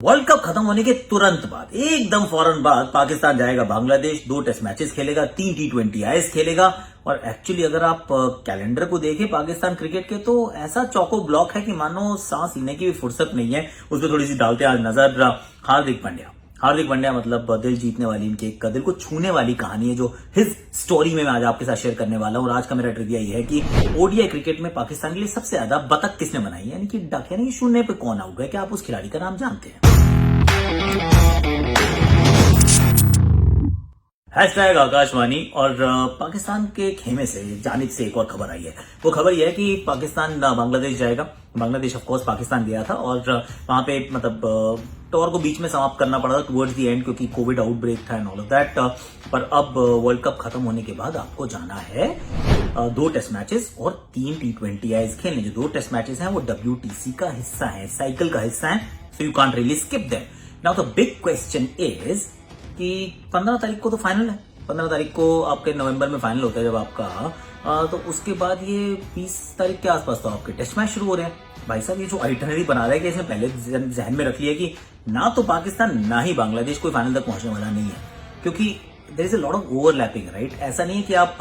World cup खत्म होने के तुरंत बाद एकदम फौरन बाद पाकिस्तान जाएगा बांग्लादेश, 2 टेस्ट मैचेस खेलेगा, 3 T20 आईज खेलेगा। और एक्चुअली अगर आप कैलेंडर को देखें पाकिस्तान क्रिकेट के, तो ऐसा चौको ब्लॉक है कि मानो सांस लेने की भी फुर्सत नहीं है। उस पर थोड़ी सी डालते आज नजर। हार्दिक पांड्या मतलब दिल जीतने वाली, इनके दिल को छूने वाली कहानी है जो हिज स्टोरी में मैं आज आपके साथ शेयर करने वाला हूं। और आज का मेरा ट्रिविया ये है कि ओडीआई क्रिकेट में पाकिस्तान के लिए सबसे ज्यादा बतख किसने बनाई है, यानी कि डक, यानी कि शून्य पे कौन आउट है। क्या आप उस खिलाड़ी का नाम जानते हैं? हैशटैग आकाशवाणी। और पाकिस्तान के खेमे से जानिब से एक और खबर आई है। वो खबर यह है कि पाकिस्तान बांग्लादेश जाएगा। बांग्लादेश ऑफ कोर्स पाकिस्तान गया था और वहां पे मतलब टूर को बीच में समाप्त करना पड़ा था टुवर्ड्स दी एंड, क्योंकि कोविड आउटब्रेक था एंड ऑल ऑफ दैट। पर अब वर्ल्ड कप खत्म होने के बाद आपको जाना है 2 टेस्ट मैचेस और 3 T20 आईज खेलने। जो 2 टेस्ट मैचेस हैं वो WTC का हिस्सा है, साइकिल का हिस्सा है, so you can't really skip them. Now the big question is कि 15 तारीख को तो फाइनल है। 15 तारीख को आपके नवंबर में फाइनल होता है जब आपका, तो उसके बाद ये 20 तारीख के आसपास तो आपके टेस्ट मैच शुरू हो रहे हैं। भाई साहब, ये जो आइटनरी बना रहा है कि इसने पहले जहन में रख लिया कि ना तो पाकिस्तान ना ही बांग्लादेश कोई फाइनल तक पहुंचने वाला नहीं है, क्योंकि there is a lot of overlapping, right. ऐसा नहीं है कि आप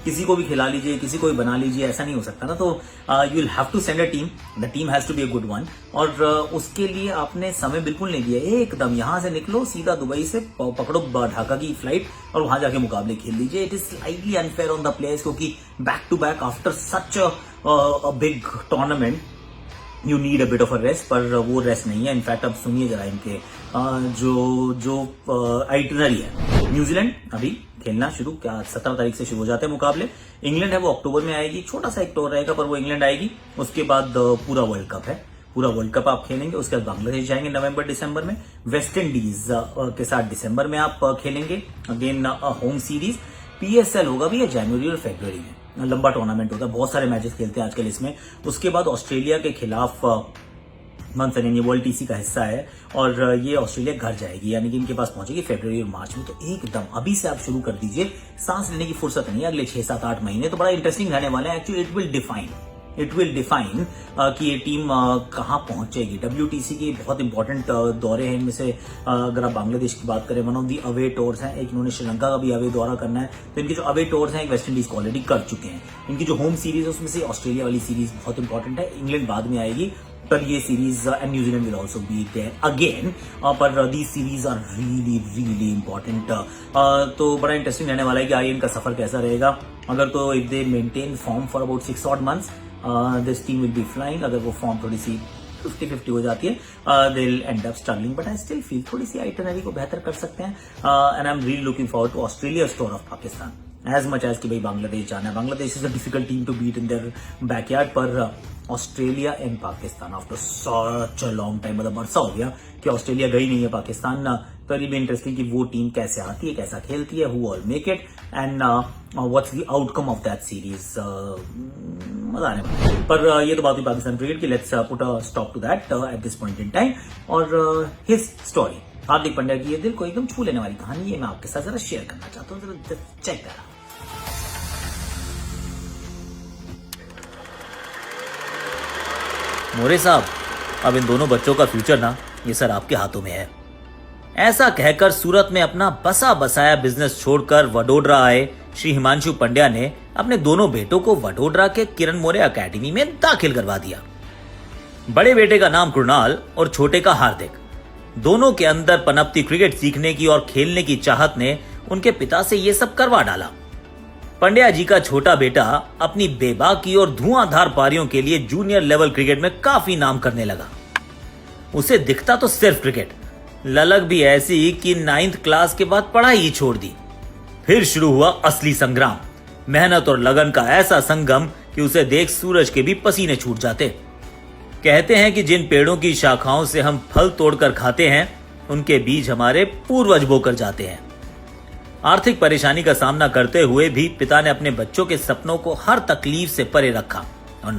किसी को भी खिला लीजिए, किसी को भी बना लीजिए, ऐसा नहीं हो सकता ना। तो you will have to send a team, the team has to be a good one. और उसके लिए आपने समय बिल्कुल नहीं दिया। एकदम यहां से निकलो, सीधा दुबई से पकड़ो ढाका की फ्लाइट और वहां जाके मुकाबले खेल लीजिए। It is slightly unfair on the players, क्योंकि back to back after such a big tournament you need a bit of a rest, पर वो रेस्ट नहीं है। इनफैक्ट अब सुनिए जरा इनके जो आइटनरी है। न्यूजीलैंड अभी खेलना शुरू, क्या 17 तारीख से शुरू हो जाते हैं मुकाबले। इंग्लैंड है वो अक्टूबर में आएगी, छोटा सा एक टूर रहेगा पर वो इंग्लैंड आएगी। उसके बाद पूरा वर्ल्ड कप है, पूरा वर्ल्ड कप आप खेलेंगे। उसके बाद बांग्लादेश जाएंगे नवंबर दिसंबर में, वेस्ट इंडीज के साथ दिसंबर में आप खेलेंगे अगेन होम सीरीज। PSL होगा भी जनवरी और फरवरी में, लंबा टूर्नामेंट होता है, बहुत सारे मैचेस खेलते हैं आजकल इसमें। उसके बाद ऑस्ट्रेलिया के खिलाफ मंथन, ये वर्ल्ड TC का हिस्सा है और ये ऑस्ट्रेलिया घर जाएगी, यानी कि इनके पास पहुंचेगी फरवरी और मार्च में। तो एकदम अभी से आप शुरू कर दीजिए, सांस लेने की फुर्सत नहीं है। अगले 6, 7, 8 महीने तो बड़ा इंटरेस्टिंग रहने वाले हैं। एक्चुअली इट विल डिफाइन कि ये टीम कहां पहुंचेगी। WTC के बहुत इंपॉर्टेंट दौरे हैं, इनमें से अगर आप बांग्लादेश की बात करें, one of the away tours हैं। एक इन्होंने श्रीलंका का भी अवे दौरा करना है, तो इनके जो अवे टूर्स हैं एक वेस्ट इंडीज को ऑलरेडी कर चुके हैं। इनकी जो होम सीरीज है उसमें से ऑस्ट्रेलिया वाली सीरीज बहुत इंपॉर्टेंट है, इंग्लैंड बाद में आएगी, पर ये series and New Zealand will also be there again. पर these series are really important. तो बड़ा इंटरेस्टिंग रहने वाला है कि आगे इनका सफर कैसा रहेगा। अगर तो if they maintain form for about 6 odd months, this team will be flying. अगर वो फॉर्म थोड़ी सी 50-50 हो जाती है, they will end up struggling, but I still feel थोड़ी सी आइटनरी को बेहतर कर सकते हैं। And I am really looking forward to Australia tour of Pakistan as much as कि भाई बांग्लादेश जाना है। Bangladesh is a difficult team to beat in their backyard, पर Australia and Pakistan after such a long time, मतलब अरसा हो गया कि ऑस्ट्रेलिया गई नहीं है पाकिस्तान। तो इट बी इंटरेस्टिंग कि वो टीम कैसे आती है, कैसा खेलती है, who all make it and what's the outcome of that series. मजा आने वाला है। पर ये तो बात हुई पाकिस्तान क्रिकेट की। Let's put a stop to that at this point in time. और हिज स्टोरी, हार्दिक पांड्या की ये दिल को एकदम छू लेने वाली कहानी, ये मैं आपके साथ जरा शेयर करना चाहता हूँ। जरा चेक करा। मोरे साहब, अब इन दोनों बच्चों का फ्यूचर ना ये सर आपके हाथों में है। ऐसा कहकर सूरत में अपना बसा बसाया बिजनेस छोड़कर वडोदरा आए श्री हिमांशु पंड्या ने अपने दोनों बेटों को वडोदरा के किरण मोरे एकेडमी में दाखिल करवा दिया। बड़े बेटे का नाम कृणाल और छोटे का हार्दिक। दोनों के अंदर पनपती क्रिकेट सीखने की और खेलने की चाहत ने उनके पिता से ये सब करवा डाला। पंड्या जी का छोटा बेटा अपनी बेबाकी और धुआंधार पारियों के लिए जूनियर लेवल क्रिकेट में काफी नाम करने लगा। उसे दिखता तो सिर्फ क्रिकेट, ललक भी ऐसी कि 9th क्लास के बाद पढ़ाई ही छोड़ दी। फिर शुरू हुआ असली संग्राम, मेहनत और लगन का ऐसा संगम कि उसे देख सूरज के भी पसीने छूट जाते। कहते हैं कि जिन पेड़ों की शाखाओं से हम फल तोड़कर खाते हैं, उनके बीज हमारे पूर्वज बोकर जाते हैं। आर्थिक परेशानी का सामना करते हुए भी पिता ने अपने बच्चों के सपनों को हर तकलीफ से परे रखा, और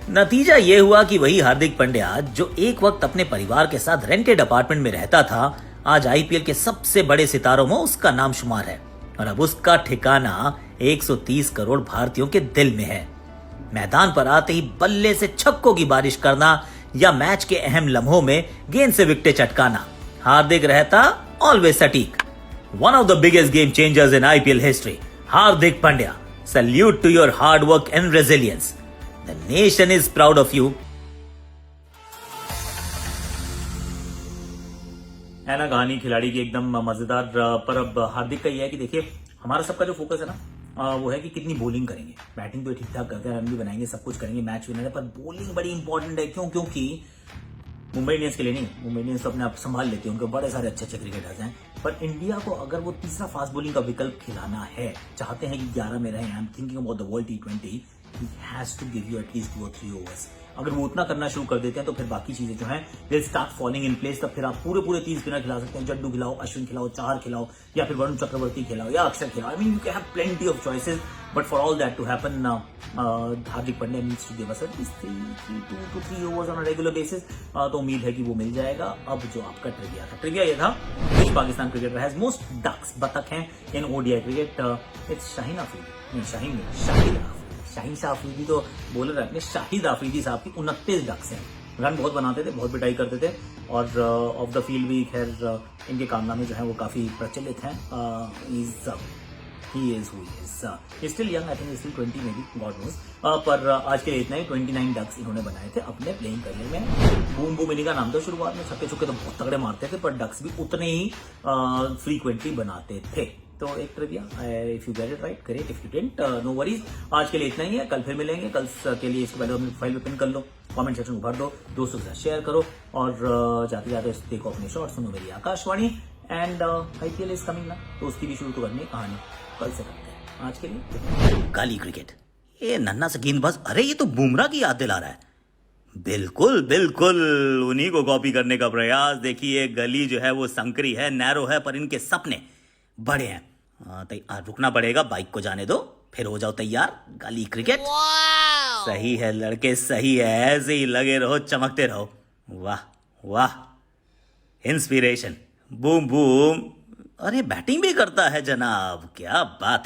नतीजा ये हुआ कि वही हार्दिक पांड्या जो एक वक्त अपने परिवार के साथ रेंटेड अपार्टमेंट में रहता था, आज IPL के सबसे बड़े सितारों में उसका नाम शुमार है। और अब उसका ठिकाना 130 करोड़ भारतीयों के दिल में है। मैदान पर आते ही बल्ले से छक्कों की बारिश करना, या मैच के अहम लम्हों में गेंद से विकेटें चटकाना। हार्दिक रहता ऑलवेज सटीक। One of the biggest game changers in IPL history, Hardik Pandya. Salute to your hard work and resilience. The nation is proud of you. है ना कहानी खिलाड़ी की एकदम मजेदार। पर अब हार्दिक का ये है कि देखिए हमारा सबका जो फोकस है ना वो है कि कितनी बॉलिंग करेंगे। बैटिंग तो ठीक ठाक करते हैं, रन भी बनाएंगे, सब कुछ करेंगे, मैच विनर है, पर बॉलिंग बड़ी इंपॉर्टेंट है। क्यों? क्योंकि मुंबई इंडियंस के लिए नहीं, मुंबई इंडियंस तो अपने आप संभाल लेते हैं, उनके बड़े सारे अच्छे अच्छे क्रिकेटर्स हैं, पर इंडिया को अगर वो तीसरा फास्ट बॉलिंग का विकल्प खिलाना है, चाहते हैं कि 11 में रहे, I am thinking about the world T20, he has to give you at least 2 or 3 overs। अगर वो उतना करना शुरू कर देते हैं तो फिर बाकी चीजें जो हैं will start falling in place. तब फिर आप पूरे 30 स्पिनर खिला सकते हैं, जड्डू खिलाओ, अश्विन खिलाओ, चाहर खिलाओ, या फिर वरुण चक्रवर्ती खिलाओ, या अक्षर खिलाओ। I mean you can have plenty of choices, but for all that to happen Hardik Pandya needs to give us at least 2 to 3 overs on a regular basis. तो उम्मीद है कि वो मिल जाएगा। अब जो आपका ट्रिविया ये था, which Pakistan cricketer has most ducks, बतख हैं in ODI cricket? It's Shaheen Afridi, नहीं शाहीन नहीं, शाहिद अफरीदी। शाहीन शाह अफरीदी तो बोलर है अपने, शाहिद अफरीदी साहब की 29 डक्स हैं। रन बहुत बनाते थे, बहुत पिटाई करते थे, और ऑफ द फील्ड भी खैर इनके कारनामे जो है वो काफी प्रचलित हैं। He is who he is. He's still young, I think he's still 20 maybe, God knows. पर आज के लिए इतना ही। 29 डक्स इन्होंने बनाए थे अपने प्लेइंग करियर में। बूम बूम इन्हीं का नाम था शुरुआत में, छक्के छुक्के तो बहुत तगड़े मारते थे, पर डक्स भी उतने ही फ्रीक्वेंटली बनाते थे। तो एक trivia, if you get it right great, if you didn't know worries. आज के लिए इतना ही है, कल फिर मिलेंगे। कल के लिए इसको पहले फाइल में पिन कर लो, कमेंट सेक्शन में भर दो, दोस्तों के साथ शेयर करो, और जाते जाते देखो अपने शॉर्ट, सुनो मेरी Akashvani. And IPL is coming ना, तो उसकी भी शुरू तो करनी है कहानी, कल से करते हैं। आज के लिए गली क्रिकेट, ये नन्ना सा गेंदबाज, अरे ये तो बुमराह की याद दिला रहा है। बिल्कुल बिल्कुल उन्हीं को कॉपी करने का प्रयास। देखिए गली जो है वो संकरी है, नैरो है, पर इनके सपने बड़े हैं। रुकना पड़ेगा, बाइक को जाने दो, फिर हो जाओ तैयार। गली क्रिकेट सही है लड़के, सही है, ऐसे ही लगे रहो, चमकते रहो। वाह वाह, इंस्पिरेशन, बूम बूम। अरे बैटिंग भी करता है जनाब, क्या बात।